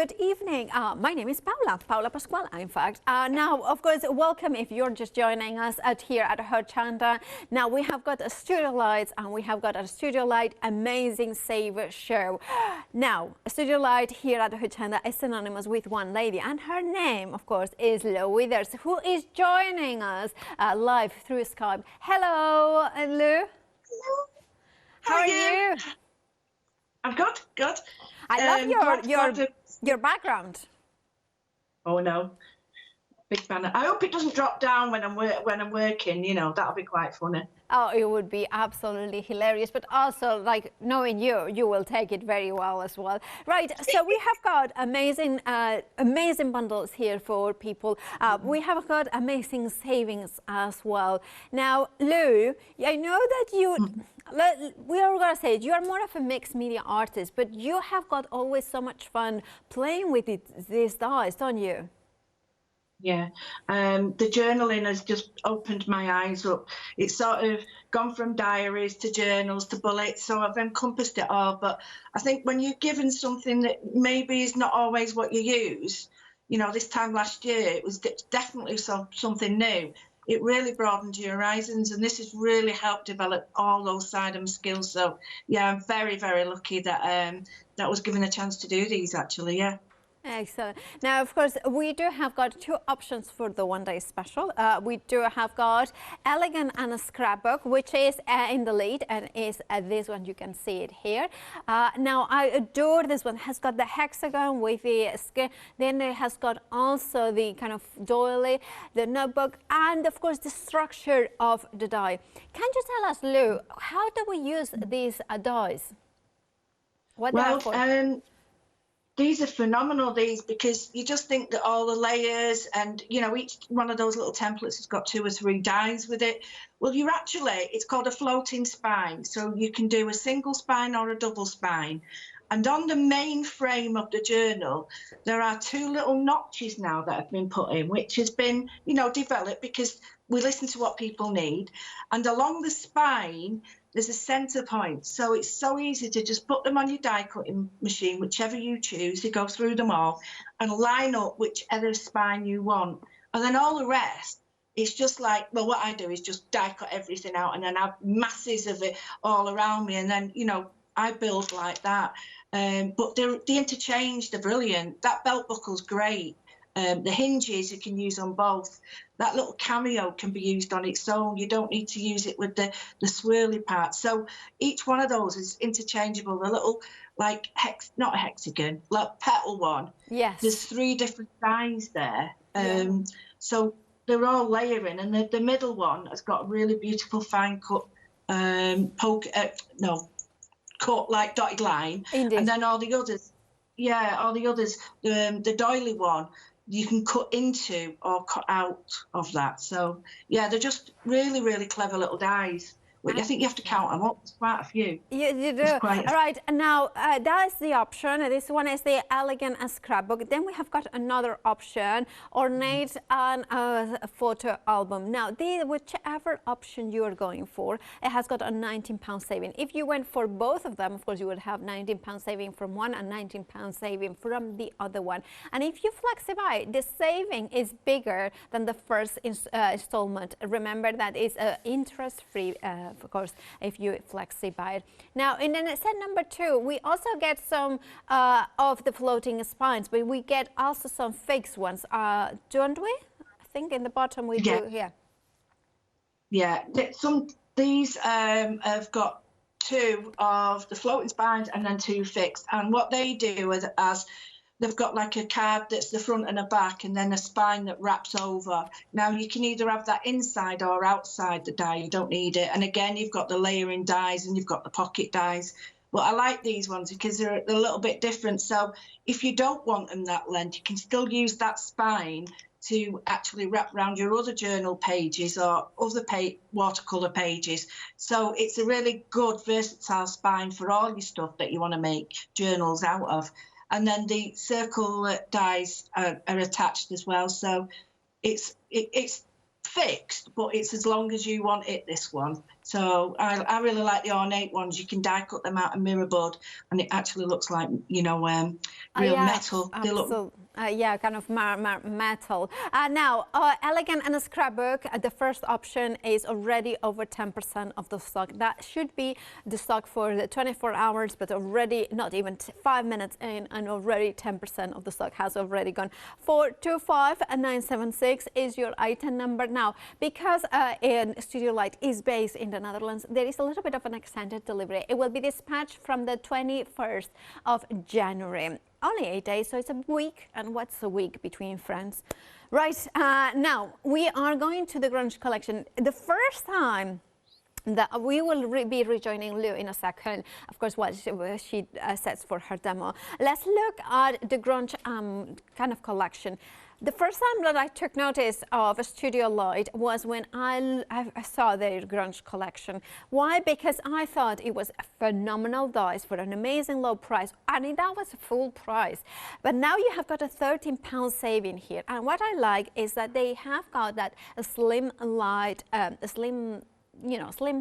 good evening. My name is Paula Pasquale, in fact. Now, of course, welcome if you're just joining us here at Hochanda. Now, we have got a studio lights and we have got a studio light amazing saver show. Now, a studio light here at Hochanda is synonymous with one lady, and her name, of course, is Lou Withers, who is joining us live through Skype. Hello, Lou. Hello. How are you? I'm good, good. I love your background. Oh no, big fan. I hope it doesn't drop down when I'm working. You know, that'll be quite funny. Oh, it would be absolutely hilarious, but also, like, knowing you will take it very well as well. Right, so we have got amazing bundles here for people. We have got amazing savings as well. Now, Lou, I know that you, we are going to say, you are more of a mixed media artist, but you have got always so much fun playing with these dies, don't you? Yeah, the journaling has just opened my eyes up. It's sort of gone from diaries to journals to bullets, so I've encompassed it all. But I think when you're given something that maybe is not always what you use, you know, this time last year it was definitely something new. It really broadened your horizons, and this has really helped develop all those side of my skills. So yeah, I'm very, very lucky that that I was given a chance to do these actually. Yeah. Excellent. Now, of course, we do have got two options for the one-day special. We do have got Elegant and a Scrapbook, which is in the lead, and is this one. You can see it here. Now, I adore this one. It has got the hexagon with the skin. Then it has got also the kind of doily, the notebook, and of course the structure of the die. Can you tell us, Lou, how do we use these dies? What they are for? These are phenomenal, because you just think that all the layers and, you know, each one of those little templates has got 2 or 3 dies with it. Well, it's called a floating spine. So you can do a single spine or a double spine. And on the main frame of the journal, there are 2 little notches now that have been put in, which has been, you know, developed because we listen to what people need. And along the spine, there's a center point. So it's so easy to just put them on your die cutting machine, whichever you choose, to go through them all and line up whichever spine you want. And then all the rest, it's just like, well, what I do is just die cut everything out and then have masses of it all around me. And then, you know, I build like that. But the interchange, they're brilliant. That belt buckle's great. The hinges you can use on both. That little cameo can be used on its own. You don't need to use it with the swirly part. So each one of those is interchangeable. The little, like, not a hexagon, like petal one. Yes. There's 3 different dies there. So they're all layering. And the middle one has got a really beautiful fine cut, cut like dotted line. Indeed. And then all the others, the doily one, you can cut into or cut out of that. So yeah, they're just really, really clever little dies. I think you have to count them up. It's quite a few. You do. All right. Now, that's the option. This one is the Elegant and Scrapbook. Then we have got another option, Ornate and a photo album. Now, whichever option you're going for, it has got a £19 saving. If you went for both of them, of course, you would have £19 saving from one and £19 saving from the other one. And if you flexify, the saving is bigger than the first installment. Remember that it's interest-free. Of course, if you flexi-buy it. Now, in then set number 2, we also get some of the floating spines, but we get also some fixed ones, don't we? I think in the bottom we do, yeah. Yeah, these have got 2 of the floating spines and then 2 fixed. And what they do is, they've got like a card that's the front and a back and then a spine that wraps over. Now, you can either have that inside or outside the die. You don't need it. And again, you've got the layering dies and you've got the pocket dies. But I like these ones because they're a little bit different. So if you don't want them that length, you can still use that spine to actually wrap around your other journal pages or other watercolour pages. So it's a really good, versatile spine for all your stuff that you want to make journals out of. And then the circle dies are attached as well. So it's fixed, but it's as long as you want it, this one. So I really like the ornate ones. You can die cut them out of mirror board and it actually looks like, you know, real yeah, metal. They look yeah, kind of metal. Now, elegant and a scrapbook, the first option is already over 10% of the stock. That should be the stock for the 24 hours, but already not even 5 minutes in, and already 10% of the stock has already gone. 425976 is your item number. Now, because Studio Light is based in the Netherlands, there is a little bit of an extended delivery. It will be dispatched from the 21st of January. Only 8 days, so it's a week. And what's a week between friends? Right, now we are going to the Grunge Collection. The first time that we will be rejoining Lou in a second, of course, what she sets for her demo. Let's look at the Grunge kind of collection. The first time that I took notice of a Studio Light was when I saw their Grunge Collection. Why? Because I thought it was a phenomenal dies for an amazing low price, and that was full price. But now you have got a £13 saving here, and what I like is that they have got that slim light, slim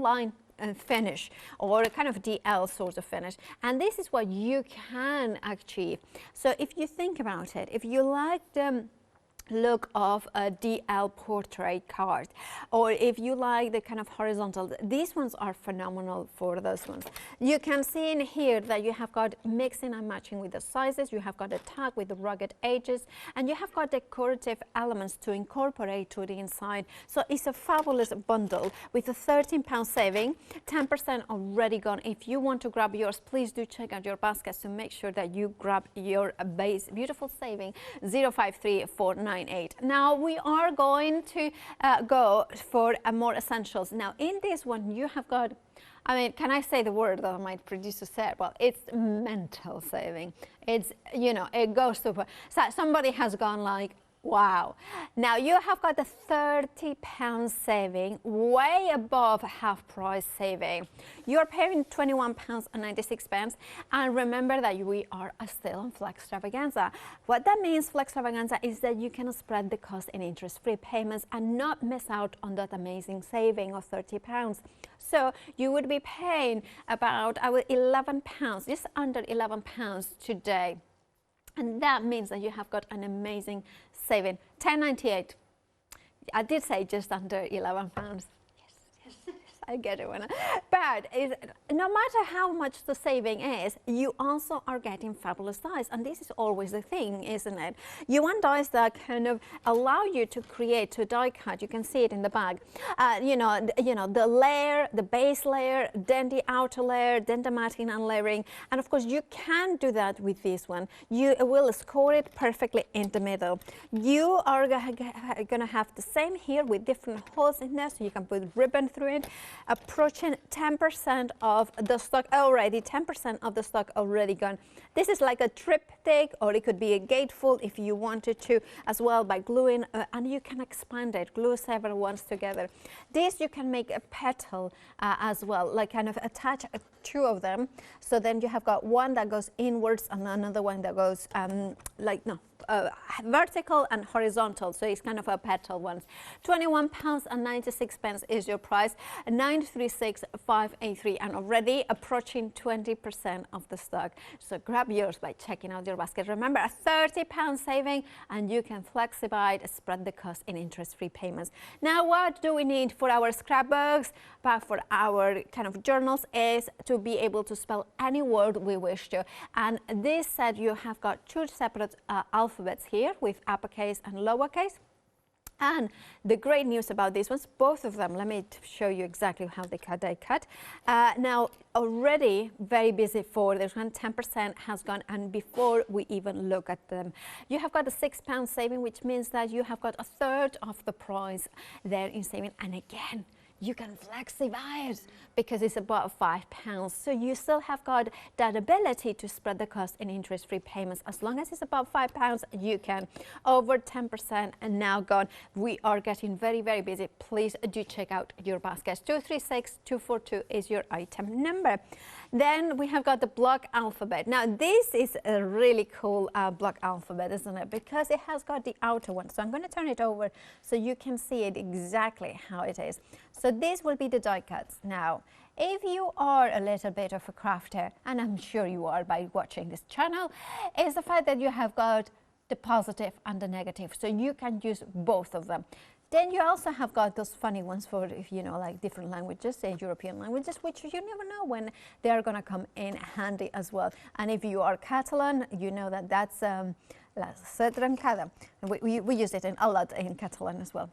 line finish, or a kind of DL sort of finish, and this is what you can achieve. So if you think about it, if you like the look of a DL portrait card, or if you like the kind of horizontal, these ones are phenomenal for those ones. You can see in here that you have got mixing and matching with the sizes, you have got a tag with the rugged edges, and you have got decorative elements to incorporate to the inside. So it's a fabulous bundle with a £13 saving, 10% already gone. If you want to grab yours, please do check out your baskets to make sure that you grab your base beautiful saving 053498. Now we are going to go for more essentials. Now in this one you have got, I mean, can I say the word that my producer said? Well, it's mental saving. It's, you know, it goes super. So somebody has gone like, wow. Now you have got the £30 saving, way above half price saving. You're paying £21.96, and remember that we are still on Flextravaganza. What that means, Flextravaganza, is that you can spread the cost in interest-free payments and not miss out on that amazing saving of £30. So you would be paying about £11, just under £11 today. And that means that you have got an amazing saving. £10.98. I did say just under £11. Yes, I get it. But no matter how much the saving is, you also are getting fabulous dies, and this is always the thing, isn't it? You want dies that kind of allow you to create, to die cut. You can see it in the bag. You know, the layer, the base layer, then the outer layer, then the matting and layering, and of course you can do that with this one. You will score it perfectly in the middle. You are gonna have the same here with different holes in there, so you can put ribbon through it. Approaching 10% of the stock already, 10% of the stock already gone. This is like a triptych, or it could be a gatefold if you wanted to as well, by gluing, and you can expand it, glue several ones together. This you can make a petal as well, like kind of attach two of them. So then you have got one that goes inwards and another one that goes vertical and horizontal, so it's kind of a petal ones. £21.96 is your price, 936,583, and already approaching 20% of the stock. So grab yours by checking out your basket. Remember, a £30 saving, and you can flexify, spread the cost in interest-free payments. Now, what do we need for our scrapbooks, but for our kind of journals, is to be able to spell any word we wish to. And this set, you have got two separate alphabets here with uppercase and lowercase. And the great news about these ones, both of them, let me show you exactly how they cut. Now, already very busy for this one, 10% has gone, and before we even look at them, you have got a £6 saving, which means that you have got a third of the price there in saving. And again, you can flexify it because it's about £5. So you still have got that ability to spread the cost in interest-free payments. As long as it's about £5, you can. Over 10% and now gone. We are getting very, very busy. Please do check out your baskets. 236242 is your item number. Then we have got the block alphabet. Now this is a really cool block alphabet, isn't it? Because it has got the outer one. So I'm going to turn it over so you can see it exactly how it is. So this will be the die cuts. Now, if you are a little bit of a crafter, and I'm sure you are by watching this channel, is the fact that you have got the positive and the negative. So you can use both of them. Then you also have got those funny ones for, if you know, like different languages, say European languages, which you never know when they are going to come in handy as well. And if you are Catalan, you know that that's la trencada. We use it a lot in Catalan as well.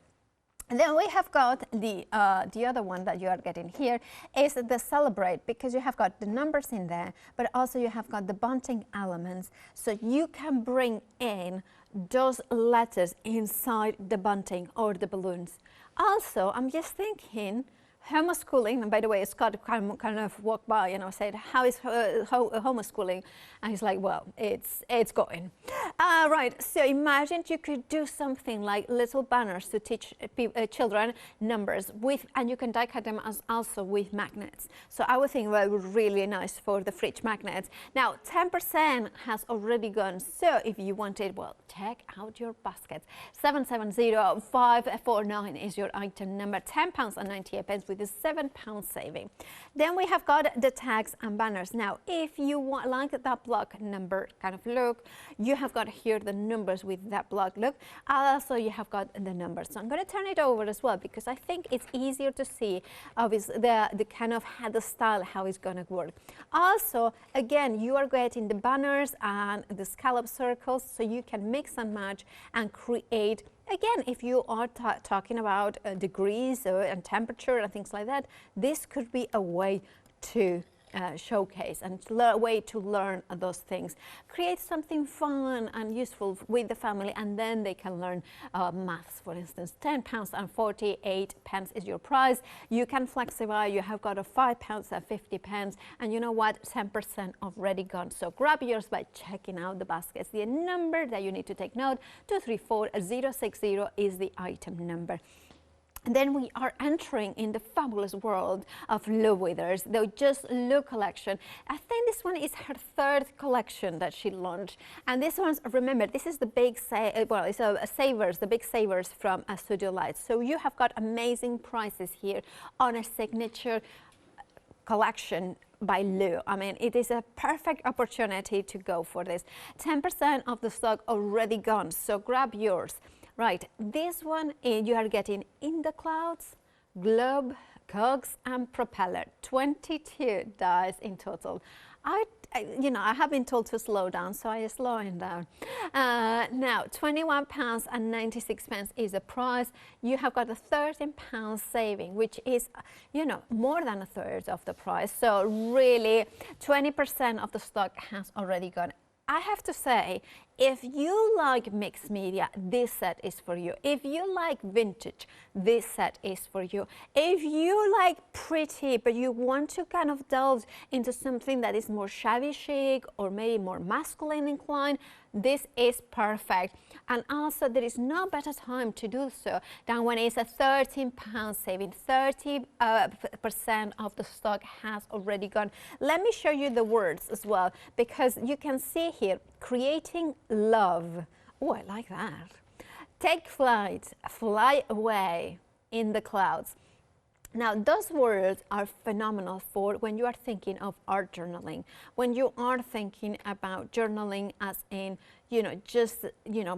And then we have got the other one that you are getting here is the celebrate, because you have got the numbers in there, but also you have got the bunting elements, so you can bring in those letters inside the bunting or the balloons. Also, I'm just thinking, homeschooling, and by the way, Scott kind of walked by and I said, how is homeschooling? And he's like, well, it's going. Right, so imagine you could do something like little banners to teach children numbers with, and you can die cut them as also with magnets. So I would think that would be really nice for the fridge magnets. Now, 10% has already gone, so if you wanted, well, check out your baskets. 770549 is your item number, £10.98 with a £7 saving. Then we have got the tags and banners. Now, if you want like that block number kind of look, you have got here the numbers with that block look. Also, you have got the numbers. So I'm going to turn it over as well because I think it's easier to see obviously the kind of the style how it's going to work. Also, again, you are getting the banners and the scallop circles, so you can mix and match and create. Again, if you are talking about degrees and temperature and things like that, this could be a way to showcase and a way to learn those things. Create something fun and useful with the family, and then they can learn maths, for instance. £10.48 is your price. You can flexify. You have got a £5.50, and you know what? 10% already gone. So grab yours by checking out the baskets. The number that you need to take note, 234060 is the item number. And then we are entering in the fabulous world of Lou Withers, the Just Lou collection. I think this one is her third collection that she launched. And this one's, remember, this is the big, well, it's a savers, the big savers from Studio Lights. So you have got amazing prices here on a signature collection by Lou. I mean, it is a perfect opportunity to go for this. 10% of the stock already gone, so grab yours. Right, this one you are getting in the clouds, globe, cogs, and propeller. 22 dies in total. I have been told to slow down, so I am slowing down. Now, £21.96 is the price. You have got a £13 saving, which is, more than a third of the price. So really, 20% of the stock has already gone. I have to say, if you like mixed media, this set is for you. If you like vintage, this set is for you. If you like pretty, but you want to kind of delve into something that is more shabby chic or maybe more masculine inclined, this is perfect. And also, there is no better time to do so than when it's a £13 saving. 30% of the stock has already gone. Let me show you the words as well, because you can see here, creating love. Oh, I like that. Take flight, fly away in the clouds. Now, those words are phenomenal for when you are thinking of art journaling, when you are thinking about journaling as in, just,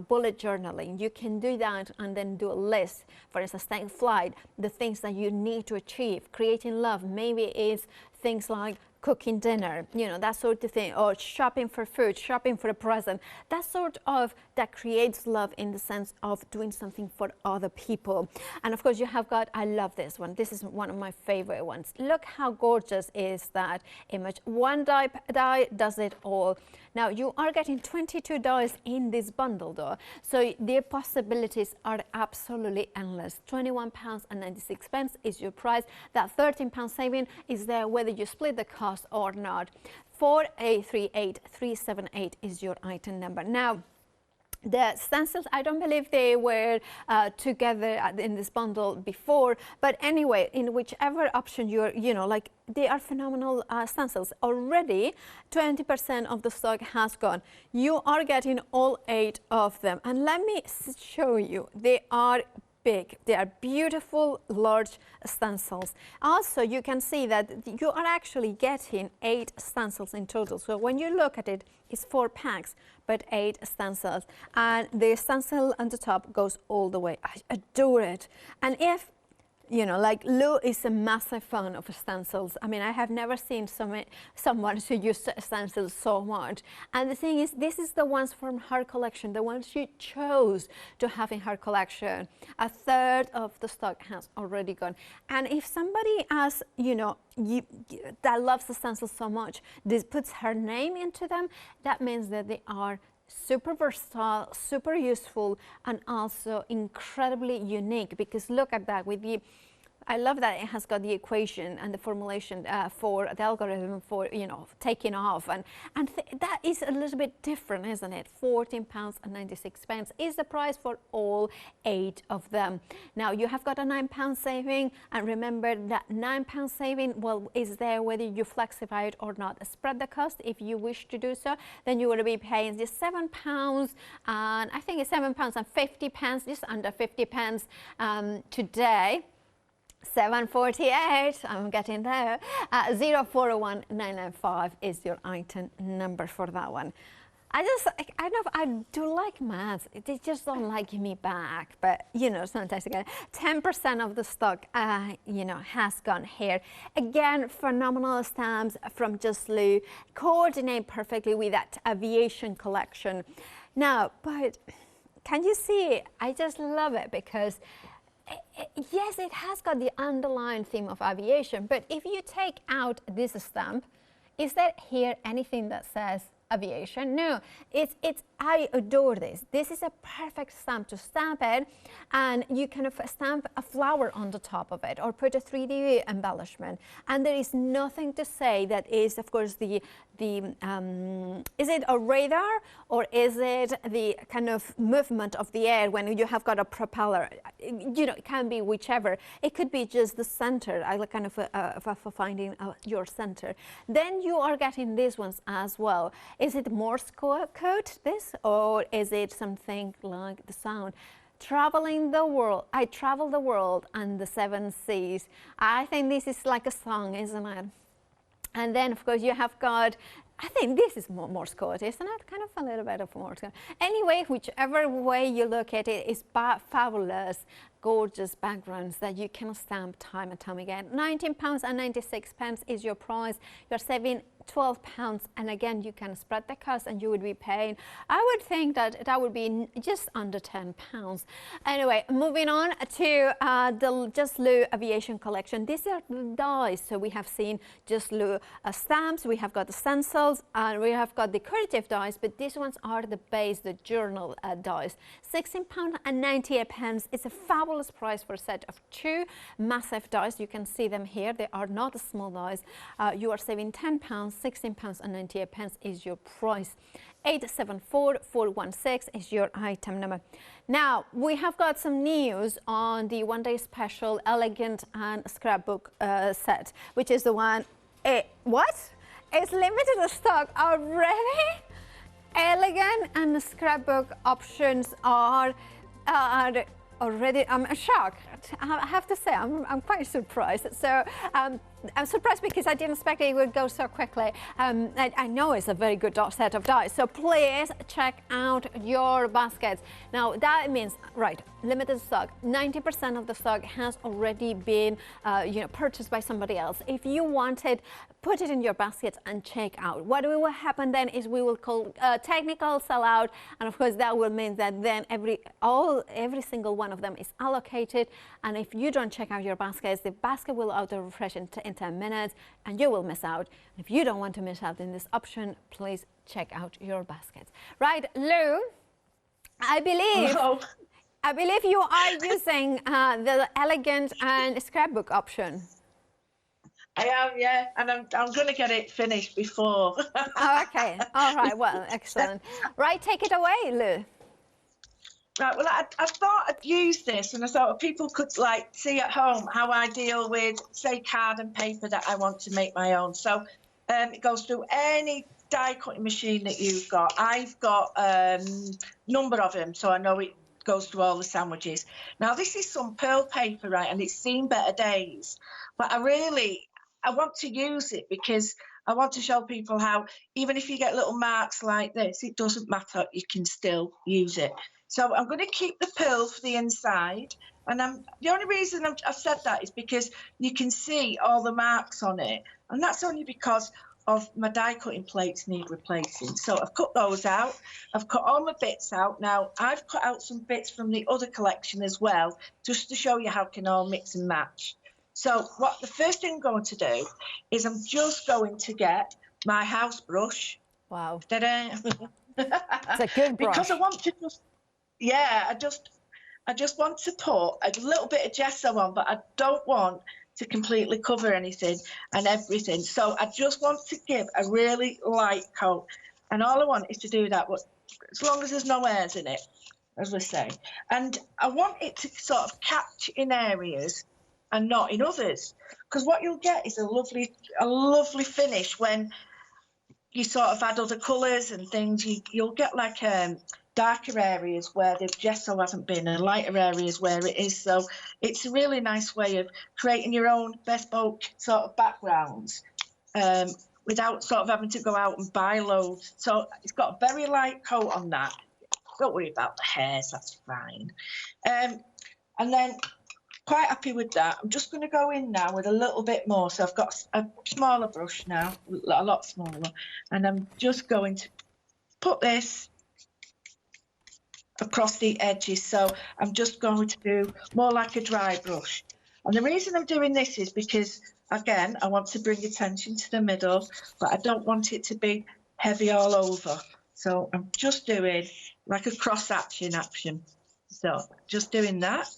bullet journaling. You can do that and then do a list. For instance, take flight, the things that you need to achieve. Creating love, maybe it's things like cooking dinner, that sort of thing, or shopping for food, shopping for a present, that sort of, that creates love in the sense of doing something for other people. And of course, you have got, I love this one. This is one of my favorite ones. Look how gorgeous is that image. One die does it all. Now, you are getting 22 dies in this bundle though, so the possibilities are absolutely endless. £21.96 is your price. That £13 saving is there whether you split the cost or not. 4838378 is your item number. Now, The stencils, I don't believe they were together in this bundle before, but anyway, in whichever option you're, like, they are phenomenal stencils. Already 20% of the stock has gone. You are getting all 8 of them, and let me show you. They are big. They are beautiful, large stencils. Also, you can see that you are actually getting 8 stencils in total. So when you look at it, it's 4 packs, but 8 stencils. And the stencil on the top goes all the way. I adore it. And if like Lou is a massive fan of stencils. I mean, I have never seen someone who used stencils so much. And the thing is, this is the ones from her collection, the ones she chose to have in her collection. A third of the stock has already gone. And if somebody else, that loves the stencils so much, this puts her name into them, that means that they are super versatile, super useful, and also incredibly unique, because look at that with the I love that it has got the equation and the formulation for the algorithm for taking off, and that is a little bit different, isn't it? £14.96 is the price for all 8 of them. Now you have got a £9 saving, and remember that £9 saving is there whether you flexify it or not. Spread the cost if you wish to do so, then you will be paying just £7, and I think it's £7.50, just under 50 pence today. 748, I'm getting there. 041995 is your item number for that one. I do like maths. They just don't like me back, but sometimes again, 10% of the stock, has gone here. Again, phenomenal stamps from Just Lou, coordinate perfectly with that aviation collection. Now, but can you see? I just love it because yes, it has got the underlying theme of aviation, but if you take out this stamp, is there here anything that says aviation? No, I adore this. This is a perfect stamp to stamp it, and you can stamp a flower on the top of it or put a 3D embellishment, and there is nothing to say that is, of course, is it a radar or is it the kind of movement of the air when you have got a propeller? It can be whichever. It could be just the center, kind of finding your center. Then you are getting these ones as well. Is it Morse code, this, or is it something like the sound? Traveling the world. I travel the world and the 7 seas. I think this is like a song, isn't it? And then, of course, you have got, I think this is Morse code, isn't it? Kind of a little bit of Morse code. Anyway, whichever way you look at it, it's fabulous, gorgeous backgrounds that you can stamp time and time again. £19.96 is your price. You're saving £12, and again, you can spread the cost and you would be paying, I would think that would be just under £10. Anyway, moving on to the Just Lou Aviation Collection. These are the dies. So we have seen Just Lou stamps, we have got the stencils, and we have got decorative dies, but these ones are the base, the journal dies. £16.98 is a fabulous price for a set of 2 massive dies. You can see them here. They are not small dies. You are saving £10. £16.98 is your price. 874416 is your item number. Now, we have got some news on the one-day special Elegant and Scrapbook set, which is the one, what? It's limited stock already? Elegant and Scrapbook options are already, I'm shocked. I have to say, I'm quite surprised. So I'm surprised because I didn't expect it would go so quickly. I know it's a very good set of dies, so please check out your baskets. Now that means, right, limited stock. 90% of the stock has already been purchased by somebody else. If you want it, put it in your basket and check out. What will happen then is we will call technical sellout, and of course that will mean that then every single one of them is allocated, and if you don't check out your baskets, the basket will auto refresh in 10 minutes and you will miss out. If you don't want to miss out in this option, please check out your baskets. Right, Lou, I believe you are using the Elegant and Scrapbook option. I am, yeah, and I'm going to get it finished before. Oh, okay, all right, well, excellent. Right, take it away, Lou. Right, well, I thought I'd use this, and I thought people could like see at home how I deal with, say, card and paper that I want to make my own. So it goes through any die cutting machine that you've got. I've got number of them, so I know it goes through all the sandwiches. Now, this is some pearl paper, right, and it's seen better days, but I want to use it because I want to show people how, even if you get little marks like this, it doesn't matter, you can still use it. So I'm going to keep the pearl for the inside. And the only reason I've said that is because you can see all the marks on it. And that's only because of my die cutting plates need replacing. So I've cut those out. I've cut all my bits out. Now, I've cut out some bits from the other collection as well, just to show you how it can all mix and match. So what the first thing I'm going to do is I'm just going to get my house brush. Wow. Ta-da! It's a good brush. Because I want to just, yeah, I just want to put a little bit of gesso on, but I don't want to completely cover anything and everything. So I just want to give a really light coat. And all I want is to do that, as long as there's no hairs in it, as we say. And I want it to sort of catch in areas and not in others. Because what you'll get is a lovely finish when you sort of add other colours and things. You'll get like darker areas where the gesso hasn't been and lighter areas where it is. So it's a really nice way of creating your own bespoke sort of backgrounds without sort of having to go out and buy loads. So it's got a very light coat on that. Don't worry about the hairs, that's fine. And then quite happy with that. I'm just going to go in now with a little bit more. So I've got a smaller brush now, a lot smaller, and I'm just going to put this across the edges. So I'm just going to do more like a dry brush. And the reason I'm doing this is because, again, I want to bring attention to the middle, but I don't want it to be heavy all over. So I'm just doing like a cross action. So just doing that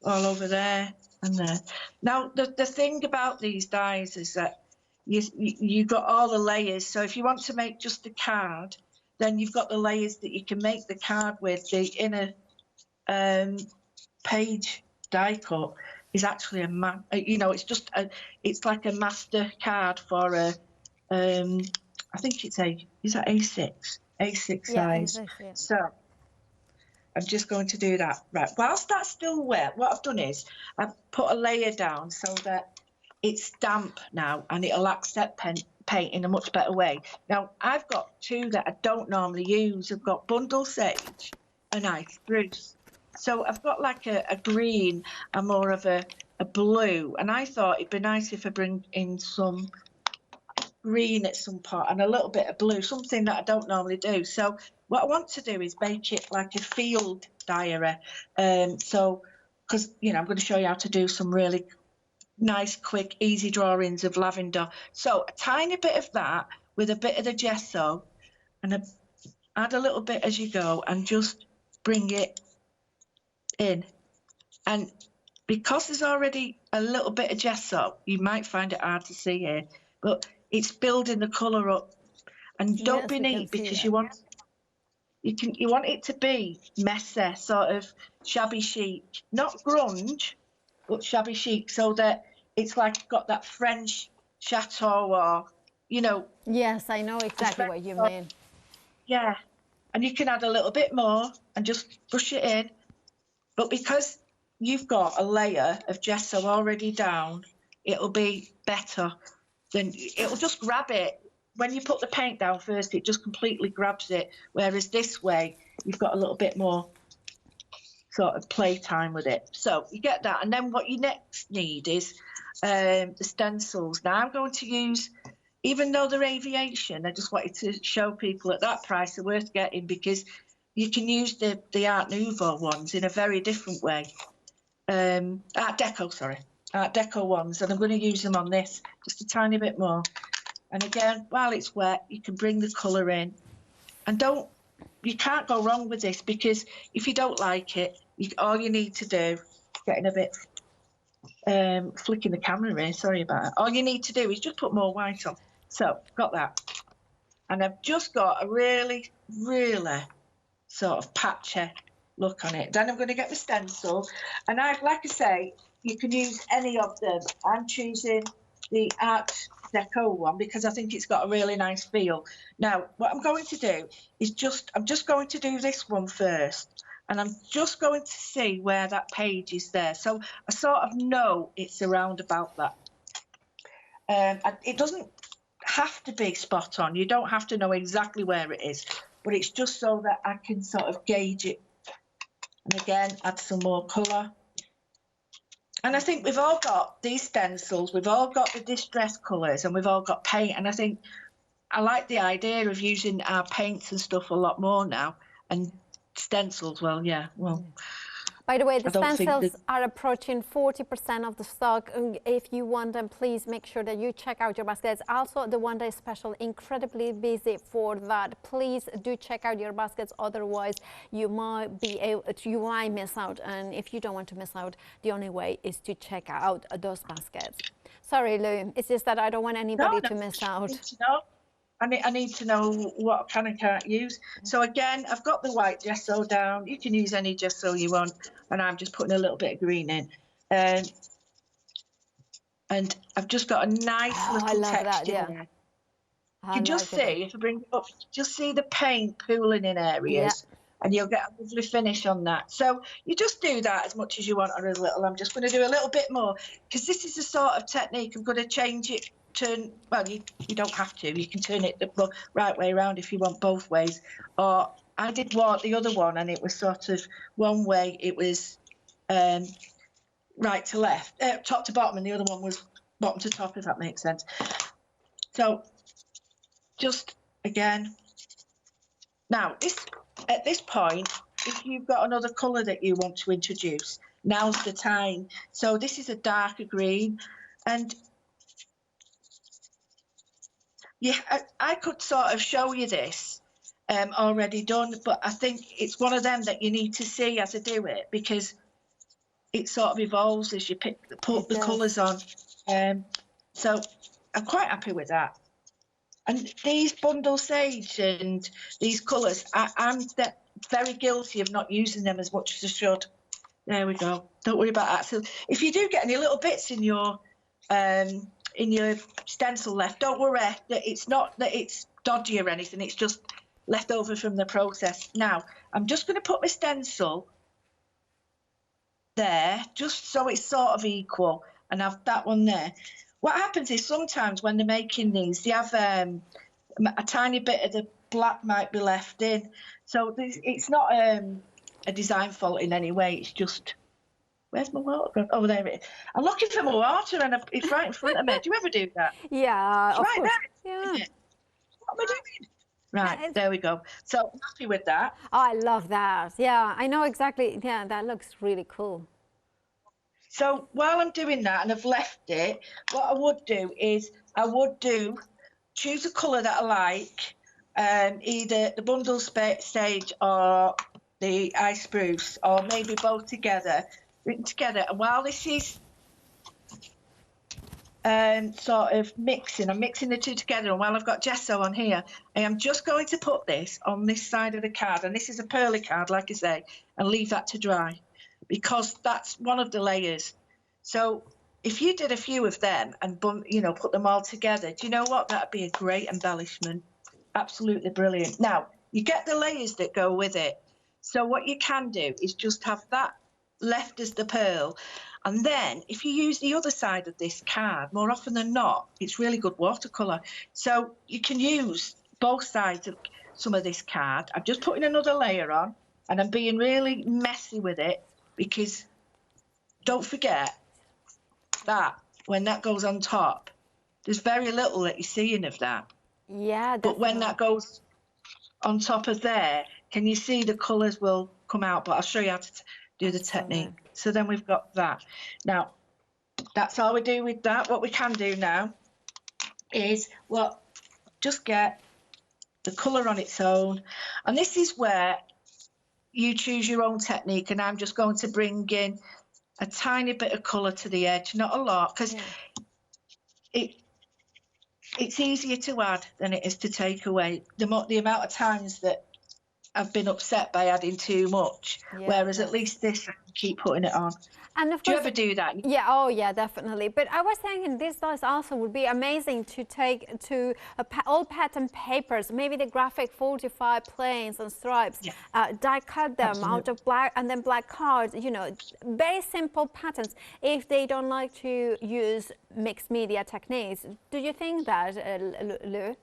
all over there and there. Now, the thing about these dies is that you've got all the layers. So if you want to make just the card, then you've got the layers that you can make the card with. The inner page die cut is actually it's like a master card for a, I think is that A6 size. A6, yeah. So I'm just going to do that. Right, whilst that's still wet, what I've done is I've put a layer down so that it's damp now and it'll accept paint in a much better way. Now, I've got two that I don't normally use. I've got bundle sage and ice spruce. So I've got like a green and more of a blue. And I thought it'd be nice if I bring in some green at some point and a little bit of blue, something that I don't normally do. So what I want to do is make it like a field diary. So, because, I'm going to show you how to do some really nice, quick, easy drawings of lavender. So a tiny bit of that with a bit of the gesso and add a little bit as you go and just bring it in. And because there's already a little bit of gesso, you might find it hard to see here, but it's building the colour up. And don't be neat because you want it to be messy, sort of shabby chic, not grunge, but shabby chic, so that it's like got that French chateau or, Yes, I know exactly what you mean. Yeah, and you can add a little bit more and just brush it in. But because you've got a layer of gesso already down, it'll be better. Then it'll just grab it. When you put the paint down first, it just completely grabs it. Whereas this way, you've got a little bit more sort of play time with it. So you get that. And then what you next need is the stencils. Now I'm going to use, even though they're aviation, I just wanted to show people at that price they're worth getting because you can use the Art Nouveau ones in a very different way. Art Deco ones, and I'm going to use them on this just a tiny bit more. And again, while it's wet, you can bring the colour in. And you can't go wrong with this because if you don't like it, all you need to do, getting a bit, flicking the camera in, sorry about that. All you need to do is just put more white on. So, got that. And I've just got a really, really sort of patchy look on it. Then I'm going to get the stencil, and like I say, you can use any of them. I'm choosing the Art Deco one because I think it's got a really nice feel. Now, what I'm going to do is I'm just going to do this one first, and I'm just going to see where that page is there. So I sort of know it's around about that. And it doesn't have to be spot on. You don't have to know exactly where it is, but it's just so that I can sort of gauge it. And again, add some more colour. And I think we've all got these stencils, we've all got the distress colours, and we've all got paint. And I think I like the idea of using our paints and stuff a lot more now. And stencils, well, yeah, well. By the way, the stencils are approaching 40% of the stock. If you want them, please make sure that you check out your baskets. Also, the one day special, incredibly busy for that. Please do check out your baskets. Otherwise, you might miss out. And if you don't want to miss out, the only way is to check out those baskets. Sorry, Lou. It's just that I don't want anybody to miss out. I need to know what I can and can't use. So again, I've got the white gesso down. You can use any gesso you want, and I'm just putting a little bit of green in. And I've just got a nice little texture there. You can just see, if I bring it up, just see the paint pooling in areas, and you'll get a lovely finish on that. So you just do that as much as you want or as little. I'm just going to do a little bit more, because this is the sort of technique I'm going to change it. Well, you don't have to. You can turn it the right way around if you want both ways. Or I did the other one, and it was sort of one way. It was right to left, top to bottom, and the other one was bottom to top, if that makes sense. So just again, now at this point, if you've got another colour that you want to introduce, now's the time. So this is a darker green, and yeah, I could sort of show you this already done, but I think it's one of them that you need to see as I do it, because it sort of evolves as you put the colours on. So I'm quite happy with that. And these bundle sage and these colours, I'm very guilty of not using them as much as I should. There we go. Don't worry about that. So if you do get any little bits in your stencil left, don't worry. It's not that it's dodgy or anything. It's just left over from the process. Now, I'm just going to put my stencil there, just so it's sort of equal, and have that one there. What happens is sometimes when they're making these, they have a tiny bit of the black might be left in. So it's not a design fault in any way. It's just, where's my water gone? Oh, there it is. I'm looking for my water, and it's right in front of me. Do you ever do that? Yeah, it's right course. there. Yeah. Isn't it? What am I doing? Right, there we go. So I'm happy with that. Oh, I love that. Yeah, I know exactly. Yeah, that looks really cool. So while I'm doing that, and I've left it, what I would do is choose a colour that I like, either the bundle sage or the ice spruce, or maybe both together, written together. And while this is sort of mixing, I'm mixing the two together, and while I've got gesso on here, I am just going to put this on this side of the card, and this is a pearly card, like I say, and leave that to dry, because that's one of the layers. So if you did a few of them and put them all together, do you know what? That'd be a great embellishment. Absolutely brilliant. Now, you get the layers that go with it. So what you can do is just have that left as the pearl. And then if you use the other side of this card, more often than not, it's really good watercolour. So you can use both sides of some of this card. I'm just putting another layer on, and I'm being really messy with it, because don't forget that when that goes on top, there's very little that you're seeing of that. Yeah, definitely. But when that goes on top of there, can you see the colours will come out? But I'll show you how to do the technique. So then we've got that. Now, that's all we do with that. What we can do now is, well, just get the colour on its own. And this is where you choose your own technique, and I'm just going to bring in a tiny bit of colour to the edge, not a lot, because it's easier to add than it is to take away. The amount of times that I've been upset by adding too much, Yeah, whereas at least this, I can keep putting it on. And of Do you course, ever do that? yeah, oh yeah, definitely. But I was thinking this does also would be amazing to take to old pattern papers, maybe the graphic 45 planes and stripes, Yeah, die cut them out absolutely. of black and then black cards, you know, very simple patterns if they don't like to use mixed media techniques. Do you think that, Lou?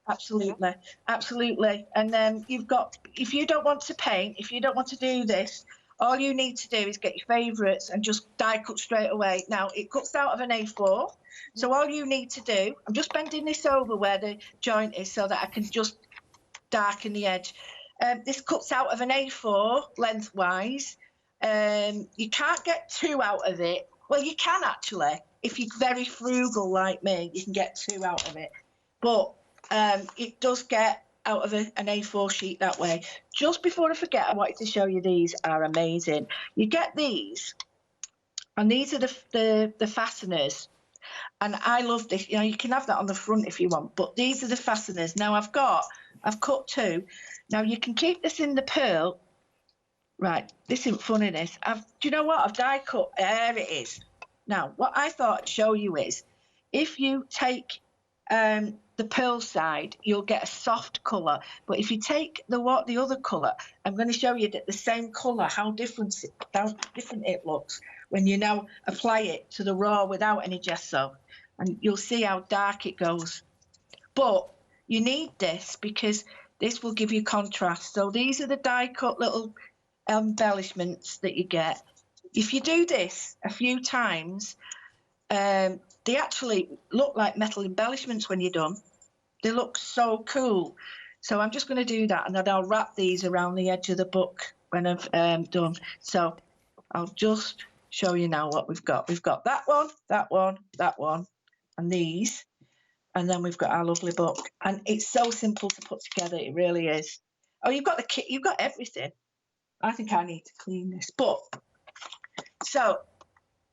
Absolutely, absolutely. And then you've got, if you don't want to paint, if you don't want to do this, all you need to do is get your favourites and just die cut straight away. Now, it cuts out of an A4, so all you need to do, I'm just bending this over where the joint is so that I can just darken the edge. This cuts out of an A4 lengthwise. You can't get 2 out of it. Well, you can actually. If you're very frugal like me, you can get 2 out of it. But it does get out of an A4 sheet that way. Just before I forget, I wanted to show you these are amazing. You get these, and these are the fasteners. And I love this. You know, you can have that on the front if you want, but these are the fasteners. Now I've cut 2. Now you can keep this in the pearl. Right, this isn't funny, this. Do you know what? I've die cut. There it is. Now, what I thought I'd show you is, if you take the pearl side, you'll get a soft colour. But if you take the other colour, I'm going to show you that the same colour, how different it looks when you now apply it to the raw without any gesso. And you'll see how dark it goes. But you need this because this will give you contrast. So these are the die cut little embellishments that you get. If you do this a few times, they actually look like metal embellishments when you're done. They look so cool. So I'm just going to do that, and then I'll wrap these around the edge of the book when I've done. So I'll just show you now what we've got. We've got that one, that one, that one, and these. And then we've got our lovely book. And it's so simple to put together, it really is. Oh, you've got the kit, you've got everything. I think I need to clean this book. So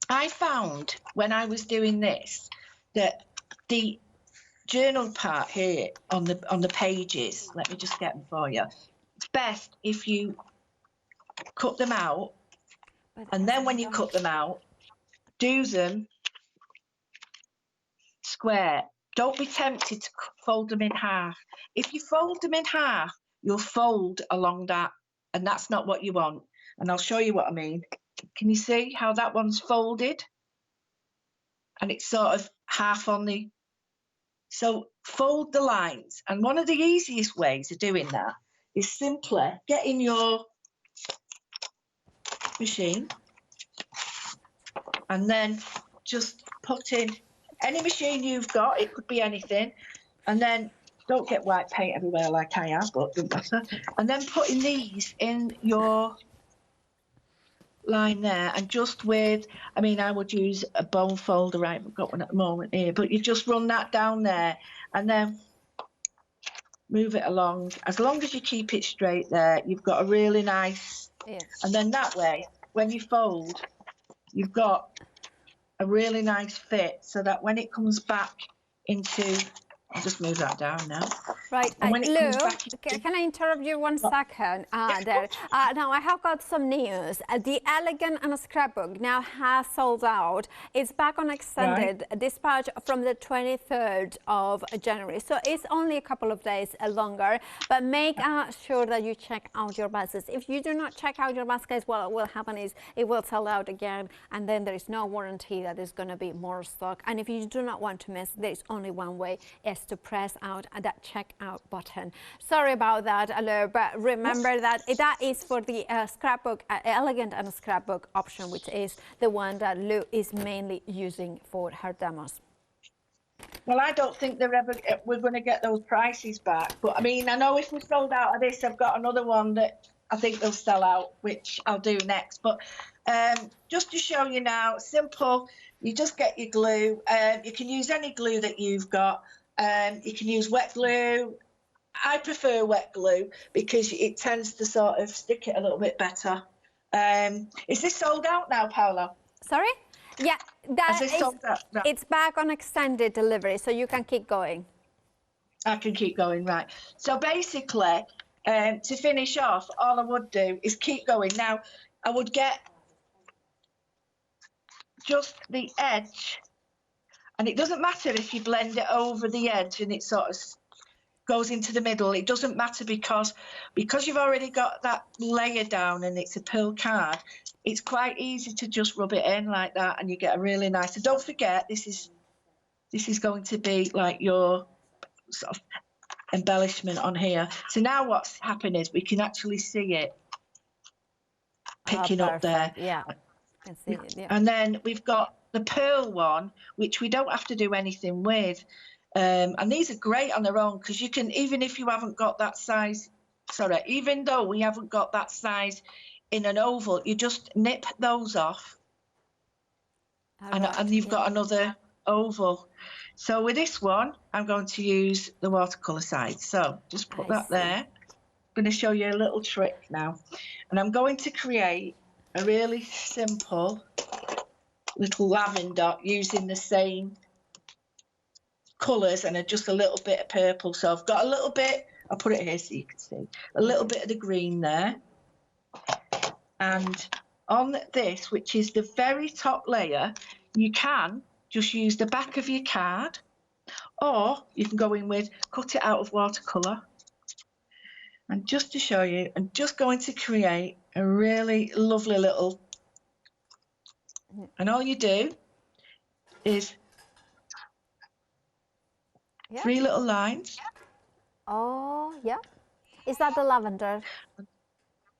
I found when I was doing this that the journal part here on the pages, let me just get them for you. It's best if you cut them out, and then when you cut them out, do them square. Don't be tempted to fold them in half. If you fold them in half, you'll fold along that, and that's not what you want. And I'll show you what I mean. Can you see how that one's folded? And it's sort of half on the... So fold the lines. And one of the easiest ways of doing that is simply getting your machine and then just put in any machine you've got. It could be anything. And then don't get white paint everywhere like I have, but it doesn't matter. And then putting these in your line there, and just with, I mean, I would use a bone folder. I haven't got one at the moment here, but you just run that down there and then move it along. As long as you keep it straight there, you've got a really nice, and then that way, when you fold, you've got a really nice fit so that when it comes back into, I'll just move that down now. Right, Lou, can I interrupt you 1 second there? Now, I have got some news. The Elegant and Scrapbook now has sold out. It's back on extended dispatch from the 23rd of January. So it's only a couple of days longer, but make sure that you check out your baskets. If you do not check out your baskets, what will happen is it will sell out again, and then there is no warranty that there's going to be more stock. And if you do not want to miss, there is only one way, is to press out that checkout button. Sorry about that, Lou, but remember that that is for the scrapbook, Elegant and Scrapbook option, which is the one that Lou is mainly using for her demos. Well, I don't think we're going to get those prices back. But I mean, I know if we sold out of this, I've got another one that I think they'll sell out, which I'll do next. But just to show you now, simple. You just get your glue. You can use any glue that you've got. You can use wet glue. I prefer wet glue because it tends to sort of stick it a little bit better. Is this sold out now, Paola? Sorry? Yeah, that is, sold out? No. It's back on extended delivery, so you can keep going. I can keep going, right. So basically, to finish off, all I would do is keep going. Now, I would get just the edge, and it doesn't matter if you blend it over the edge and it sort of goes into the middle. It doesn't matter because you've already got that layer down and it's a pearl card. It's quite easy to just rub it in like that, and you get a really nice. And don't forget, this is going to be like your sort of embellishment on here. So now what's happened is we can actually see it picking up there. Yeah, I can see it. Yeah. And then we've got the pearl one, which we don't have to do anything with. And these are great on their own because you can, even if you haven't got that size, even though we haven't got that size in an oval, you just nip those off, and you've got another oval. So with this one, I'm going to use the watercolour side. So just put that there. I'm going to show you a little trick now. And I'm going to create a really simple little lavender using the same colours and just a little bit of purple. So I've got a little bit, I'll put it here so you can see, a little bit of the green there. And on this, which is the very top layer, you can just use the back of your card, or you can go in with, cut it out of watercolour. And just to show you, I'm just going to create a really lovely little, and all you do is 3 little lines. Oh, yeah. Is that the lavender?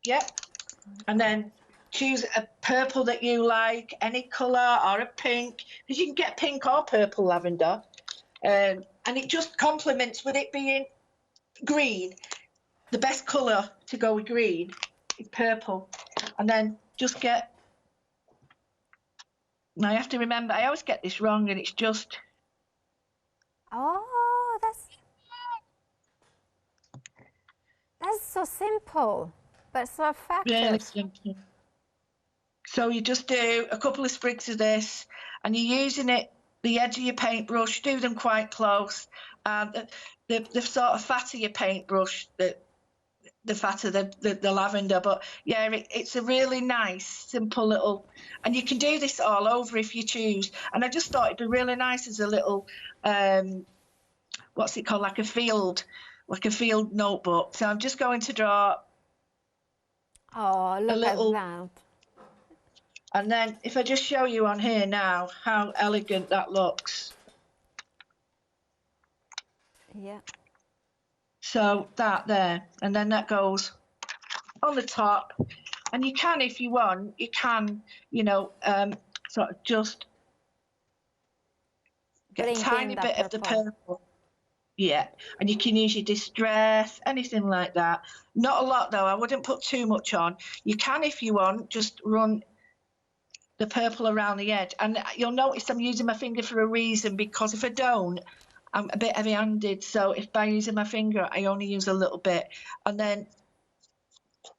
Yep. And then choose a purple that you like, any colour, or a pink, because you can get pink or purple lavender. And it just complements with it being green. The best colour to go with green is purple. And then just get, and I have to remember, I always get this wrong, and it's just. Oh, that's so simple, but so effective. Really simple. So you just do a couple of sprigs of this, and you're using it, the edge of your paintbrush, do them quite close. The sort of fatter your paintbrush, the fatter the lavender. But yeah, it's a really nice, simple little, and you can do this all over if you choose. And I just thought it'd be really nice as a little, what's it called, like a field notebook. So I'm just going to draw. Oh, look at that. And then if I just show you on here now how elegant that looks. Yeah. So that there, and then that goes on the top. And you can, if you want, you can, sort of just get a tiny bit of the purple. Yeah, and you can use your distress, anything like that. Not a lot though, I wouldn't put too much on. You can, if you want, just run the purple around the edge. And you'll notice I'm using my finger for a reason, because if I don't, I'm a bit heavy-handed. So if by using my finger, I only use a little bit. And then,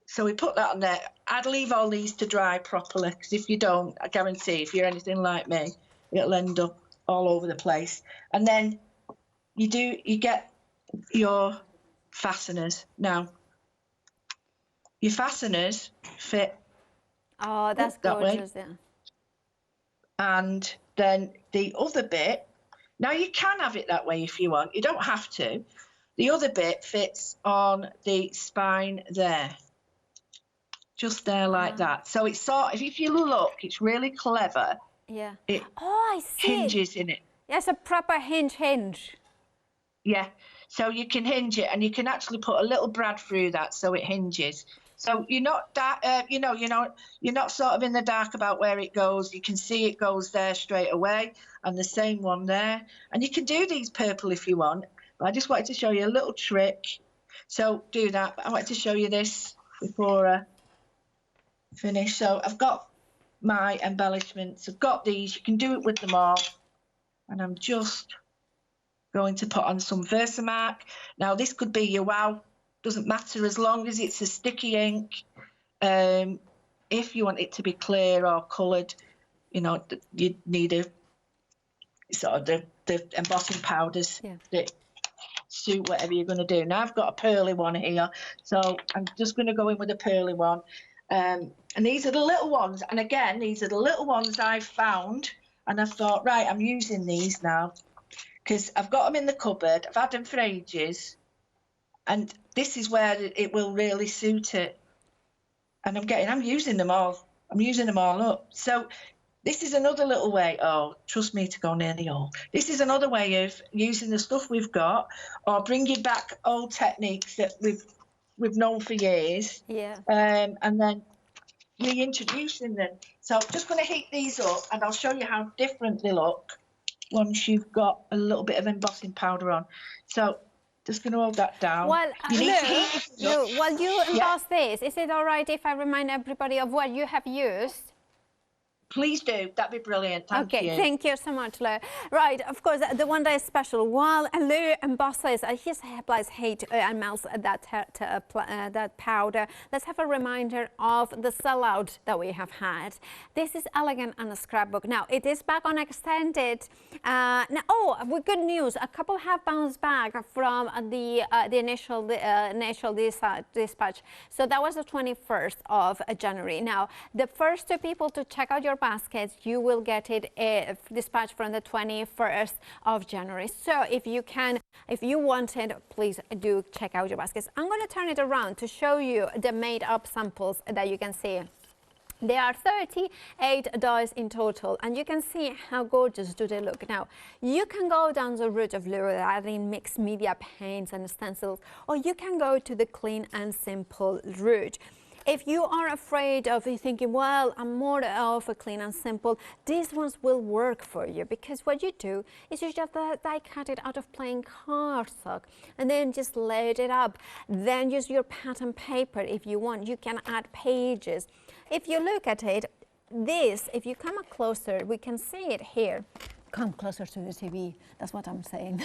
so we put that on there. I'd leave all these to dry properly, because if you don't, I guarantee, if you're anything like me, it'll end up all over the place. And then you get your fasteners. Now, your fasteners fit. Oh, that's gorgeous, yeah. And then the other bit, now you can have it that way if you want. You don't have to. The other bit fits on the spine there. Just there like that. So it's sort of, if you look, it's really clever. Yeah. I see. Hinges in it. Yes, a proper hinge. Yeah. So you can hinge it, and you can actually put a little brad through that so it hinges. So you're not you're not sort of in the dark about where it goes. You can see it goes there straight away, and the same one there. And you can do these purple if you want. But I just wanted to show you a little trick. So do that. But I wanted to show you this before I finish. So I've got my embellishments. I've got these. You can do it with them all. And I'm just going to put on some Versamark. Now this could be your wow. Doesn't matter, as long as it's a sticky ink. If you want it to be clear or coloured, you need a sort of the embossing powders. Yeah. suit whatever you're going to do. Now I've got a pearly one here, so I'm just going to go in with a pearly one. And these are the little ones. And again, these are the little ones I found. And I thought, right, I'm using these now because I've got them in the cupboard. I've had them for ages. And this is where it will really suit it. And I'm using them all. I'm using them all up. So this is another little way. Oh, trust me to go near the all. This is another way of using the stuff we've got, or bringing back old techniques that we've known for years. Yeah. And then reintroducing them. So I'm just going to heat these up, and I'll show you how different they look once you've got a little bit of embossing powder on. So just going to hold that down. Well, Lou, while you emboss this, is it all right if I remind everybody of what you have used? Please do. That'd be brilliant. Thank you. Okay, thank you so much, Lou. Right, of course, the one that is special. While Lou embosses, he applies heat and melts that powder. Let's have a reminder of the sellout that we have had. This is Elegant and a Scrapbook. Now, it is back on extended. With good news, a couple have bounced back from the initial dispatch. So that was the 21st of January. Now, the first two people to check out your baskets, you will get it dispatched from the 21st of January. So if you want it, please do check out your baskets. I'm going to turn it around to show you the made up samples that you can see. There are 38 dies in total, and you can see how gorgeous do they look. Now, you can go down the route of adding mixed media paints and stencils, or you can go to the clean and simple route. If you are afraid of thinking, well, I'm more of a clean and simple, these ones will work for you, because what you do is you just die cut it out of plain cardstock and then just layer it up. Then use your pattern paper if you want. You can add pages. If you look at it, this, if you come up closer, we can see it here. Come closer to the TV. That's what I'm saying.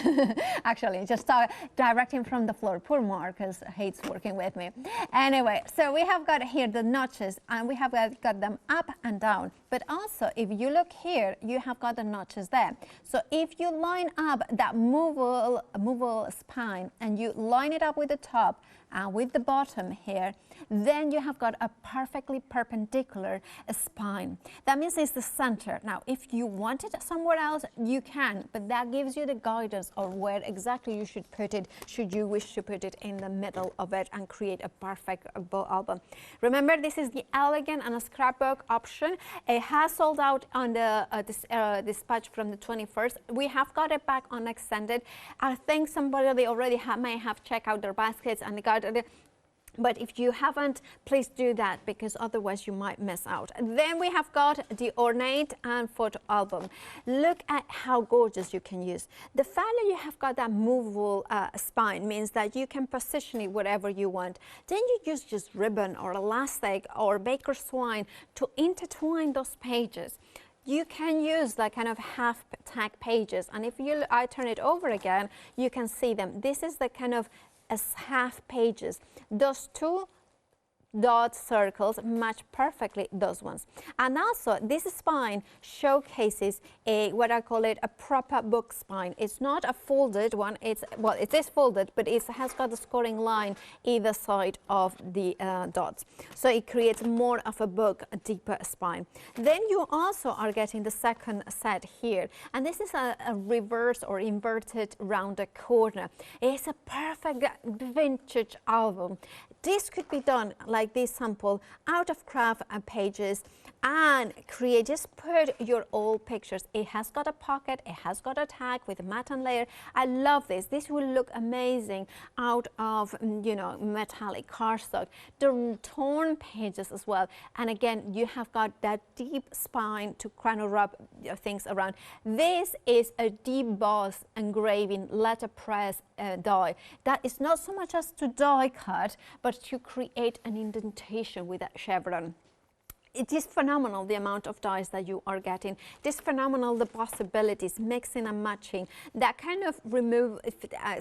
Actually, just start directing from the floor. Poor Marcus hates working with me. Anyway, so we have got here the notches, and we have got them up and down. But also, if you look here, you have got the notches there. So if you line up that movable spine and you line it up with the top and with the bottom here, then you have got a perfectly perpendicular spine. That means it's the center. Now, if you want it somewhere else, you can, but that gives you the guidance of where exactly you should put it, should you wish to put it in the middle of it and create a perfect album. Remember, this is the Elegant and a Scrapbook option. It has sold out on the dispatch from the 21st. We have got it back on extended. I think somebody already may have checked out their baskets and got it. But if you haven't, please do that, because otherwise you might miss out. Then we have got the Ornate and photo album. Look at how gorgeous you can use. The fact that you have got that movable spine means that you can position it wherever you want. Then you use just ribbon or elastic or baker's twine to intertwine those pages. You can use like kind of half tag pages, and if I turn it over again, you can see them. This is the kind of as half pages. Those two dot circles match perfectly those ones. And also, this spine showcases what I call it a proper book spine. It's not a folded one. It is folded, but it has got a scoring line either side of the dots. So it creates more of a book, a deeper spine. Then you also are getting the second set here. And this is a reverse or inverted rounded corner. It's a perfect vintage album. This could be done like this sample out of craft pages and just put your old pictures. It has got a pocket, it has got a tag with a matte and layer. I love this. This will look amazing out of, metallic cardstock. The torn pages as well. And again, you have got that deep spine to kind of wrap things around. This is a deep boss engraving letterpress die. That is not so much as to die cut, but to create an indentation with that chevron. it is phenomenal the amount of dies that you are getting. It is phenomenal the possibilities, mixing and matching. That kind of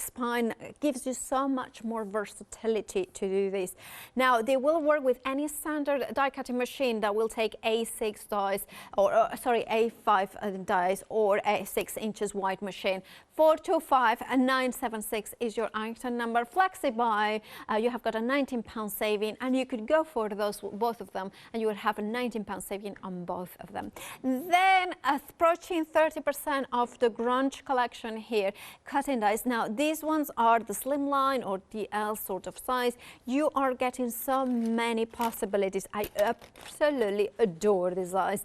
spine gives you so much more versatility to do this. Now they will work with any standard die cutting machine that will take A6 dies, or sorry, A5 dies, or a 6 inches wide machine. 425976 is your item number. Flexi-buy, you have got a £19 saving, and you could go for those, both of them, and you will have a £19 saving on both of them. Then approaching 30% of the Grunge Collection here, cutting dies. Now these ones are the slimline or DL sort of size. You are getting so many possibilities. I absolutely adore these dies.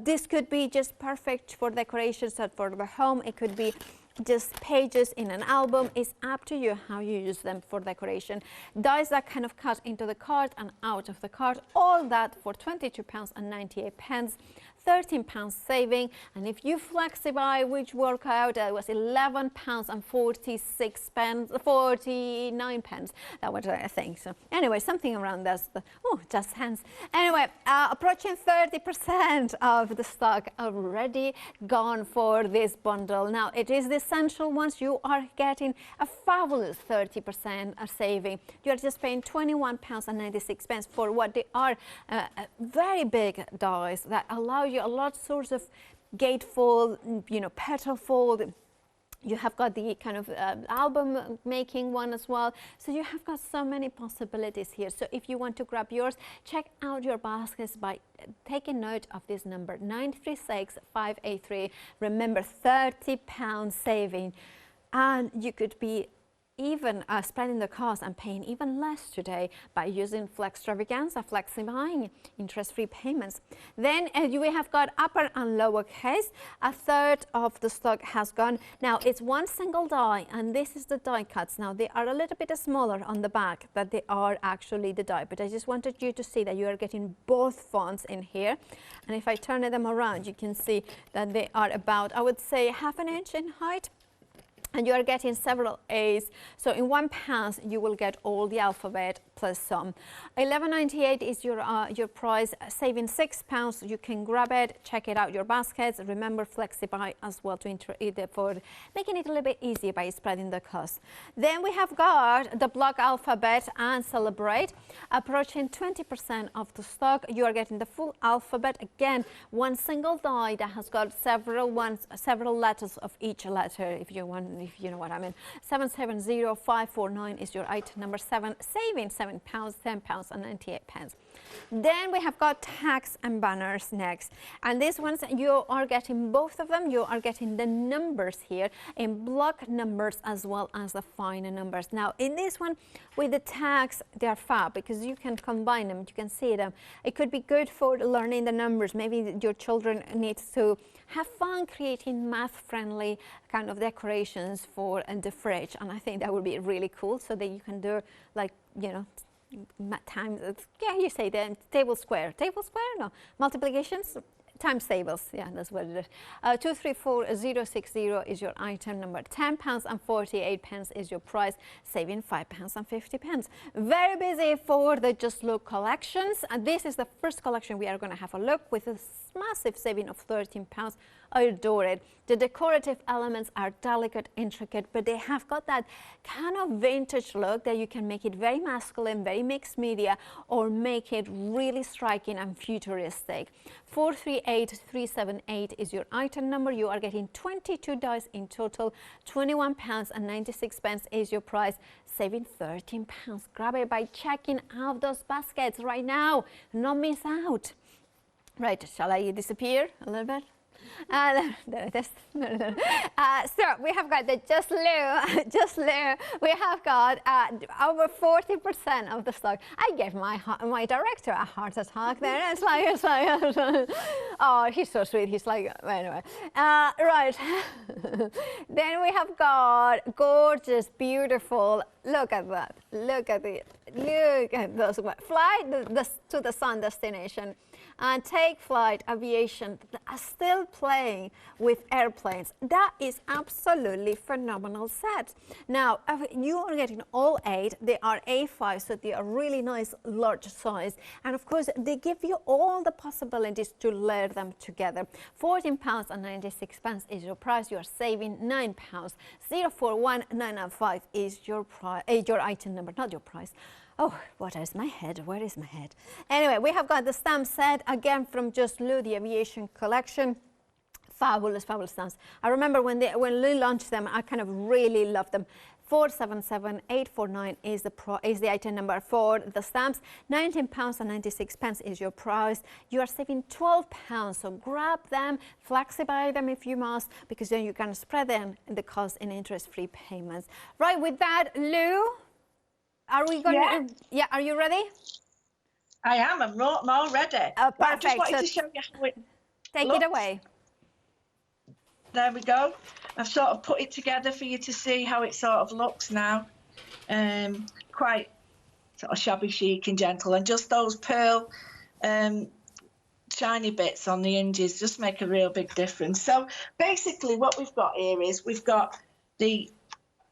This could be just perfect for decorations or for the home. It could be just pages in an album. It's up to you how you use them for decoration. Dies that kind of cut into the card and out of the card, all that for £22.98, £13 saving. And if you flexi-buy, which work out, it was £11.46, 49 pence. That was, I think. So anyway, something around that. Oh, just hands. Anyway, approaching 30% of the stock already gone for this bundle. Now it is the essential ones. You are getting a fabulous 30% saving. You are just paying £21.96 for what they are very big dies that allow you a lot sorts of gatefold, you know, petal fold. You have got the kind of album making one as well. So you have got so many possibilities here. So if you want to grab yours, check out your baskets by taking note of this number, 936583. Remember, £30 saving. And you could be even spreading the cost and paying even less today by using Flextravaganza, flexi-buying, interest-free payments. Then we have got upper and lower case. A third of the stock has gone. Now it's one single die, and this is the die cuts. Now they are a little bit smaller on the back, but they are actually the die. But I just wanted you to see that you are getting both fonts in here. And if I turn them around, you can see that they are about, I would say, ½ an inch in height. And you are getting several A's. So in £1 you will get all the alphabet plus some. £11.98 is your price, saving £6. You can grab it, check it out, your baskets. Remember, flexi-buy as well to for making it a little bit easier by spreading the cost. Then we have got the block alphabet and celebrate, approaching 20% of the stock. You are getting the full alphabet. Again, one single die that has got several letters of each letter, if you want. If you know what I mean. 770549 is your item number 7, saving £7, £10.98. Then we have got tags and banners next, and these ones you are getting both of them. You are getting the numbers here in block numbers as well as the fine numbers. Now in this one with the tags, they are fab because you can combine them, you can see them. It could be good for learning the numbers. Maybe your children need to have fun creating math-friendly kind of decorations for the fridge, and I think that would be really cool, so that you can do, like, you know, times, yeah, you say the table square, no, multiplications times tables, yeah, that's what it is. 234060 is your item number. £10.48 is your price, saving £5.50. Very busy for the Just Look collections, and this is the first collection we are going to have a look with a massive saving of £13. I adore it. The decorative elements are delicate, intricate, but they have got that kind of vintage look that you can make it very masculine, very mixed media, or make it really striking and futuristic. 438378 is your item number. You are getting 22 dies in total. £21.96 is your price, saving £13. Grab it by checking out those baskets right now. Not miss out. Right, shall I disappear a little bit? There it is. So we have got the Just Lou. We have got over 40% of the stock. I gave my director a heart attack there. It's like oh, he's so sweet. He's like, anyway. Right. Then we have got gorgeous, beautiful. Look at that. Look at it. Look at those. Fly to the sun destination. and take flight aviation are still playing with airplanes. That is absolutely phenomenal set. Now, you are getting all 8. They are A5, so they are really nice, large size. And of course, they give you all the possibilities to layer them together. £14.96 is your price. You are saving £9. 041995 is your item number, not your price. Oh, what is my head? Where is my head? Anyway, we have got the stamp set again from Just Lou, the aviation collection. Fabulous, fabulous stamps. I remember when Lou launched them, I kind of really loved them. 477849 is the item number for the stamps. £19.96 is your price. You are saving £12, so grab them, flexify them if you must, because then you can spread them the cost in interest-free payments. Right, with that, Lou, are we going to? Yeah, are you ready? I am. I'm all ready. Perfect. I just wanted to show you how it Take looks. it away. There we go. I've sort of put it together for you to see how it sort of looks now. Quite sort of shabby chic and gentle, and just those pearl shiny bits on the hinges just make a real big difference. So basically what we've got here is we've got the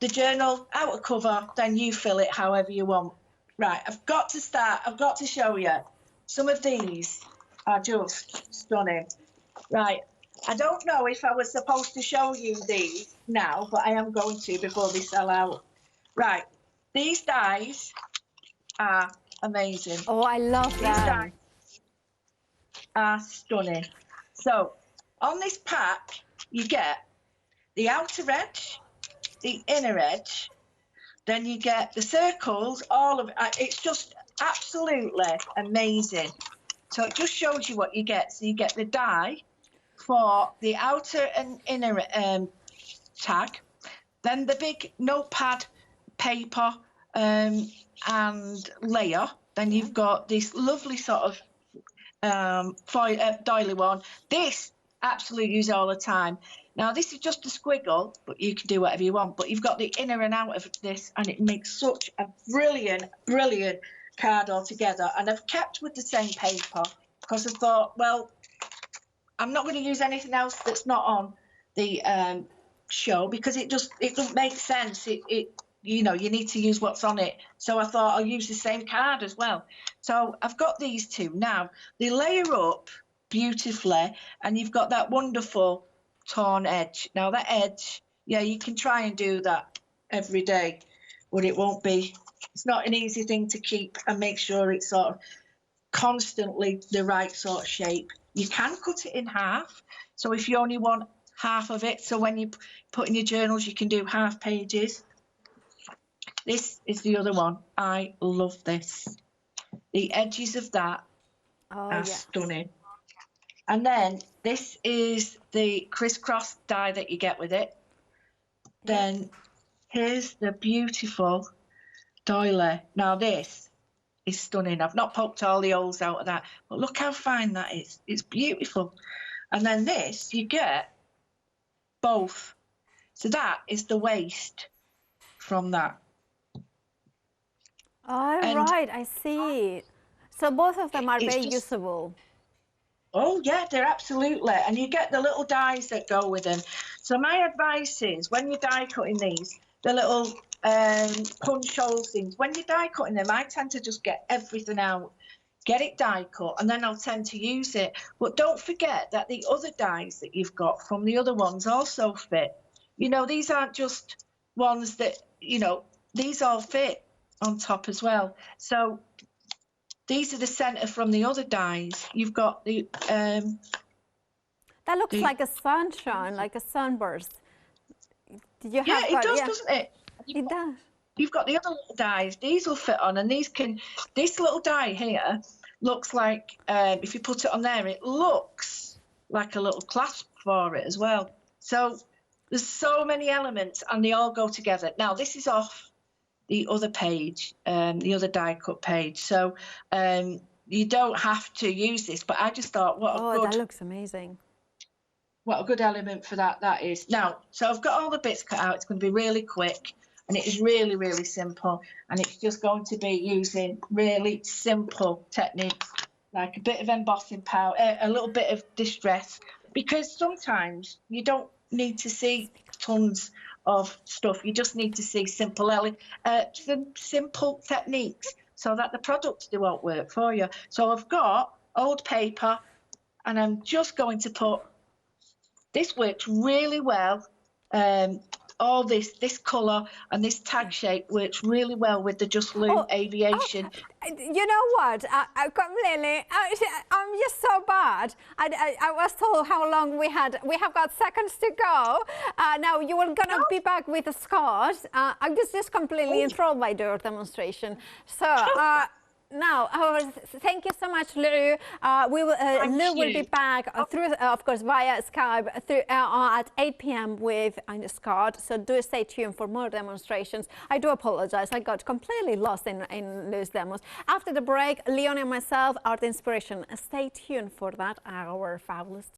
journal outer cover, then you fill it however you want. Right, I've got to show you. Some of these are just stunning. Right, I don't know if I was supposed to show you these now, but I am going to before they sell out. Right, these dies are amazing. Oh, I love These that. dies are stunning. So on this pack, you get the outer edge, the inner edge, then you get the circles, all of it. It's just absolutely amazing. So it just shows you what you get. So you get the die for the outer and inner tag, then the big notepad paper and layer. Then you've got this lovely sort of doily one. This absolutely use all the time. Now this is just a squiggle, but you can do whatever you want. But you've got the inner and out of this, and it makes such a brilliant card altogether. And I've kept with the same paper because I thought, well, I'm not going to use anything else that's not on the show because it doesn't make sense. You know, you need to use what's on it. So I thought I'll use the same card as well. So I've got these two. Now, they layer up beautifully, and you've got that wonderful torn edge. Now, that edge, yeah, you can try and do that every day, but it won't be. It's not an easy thing to keep and make sure it's sort of constantly the right sort of shape. You can cut it in half. So if you only want half of it, so when you put in your journals, you can do half pages. This is the other one. I love this. The edges of that are stunning. And then this is the crisscross die that you get with it. Then here's the beautiful doily. Now this is stunning. I've not poked all the holes out of that, but look how fine that is. It's beautiful. And then this, you get both. So that is the waist from that. All right, I see. So both of them are very usable. Oh, yeah, they're absolutely. And you get the little dies that go with them. So my advice is when you're die cutting these, the little punch hole things, when you're die cutting them, I tend to just get everything out, get it die cut, and then I'll tend to use it. But don't forget that the other dies that you've got from the other ones also fit. You know, these aren't just ones that, you know, these all fit on top as well. So these are the centre from the other dies. You've got the that looks like a sunshine, like a sunburst. Did you have it does, doesn't it? It does. You've got the other little dies. These will fit on, and these can. This little die here looks like if you put it on there, it looks like a little clasp for it as well. So there's so many elements, and they all go together. Now this is off the other page, the other die cut page. So you don't have to use this, but I just thought, that looks amazing. What a good element for that is. Now, so I've got all the bits cut out. It's going to be really quick, and it is really simple, and it's just going to be using really simple techniques like a bit of embossing powder, a little bit of distress, because sometimes you don't need to see tons of stuff. You just need to see some simple techniques so that the products they won't work for you. So I've got old paper, and I'm just going to put, this works really well. All this colour and this tag shape works really well with the Just Loom Aviation. You know what? I completely. I'm just so bad. I was told how long we had. We have got seconds to go. Now you are gonna be back with the scars. I was just completely enthralled by your demonstration. So. Now, thank you so much, Lou. Lou will be back through, of course, via Skype at 8 p.m. with Scott. So do stay tuned for more demonstrations. I do apologize. I got completely lost in Lou's demos. After the break, Leon and myself are the inspiration. Stay tuned for that, our fabulous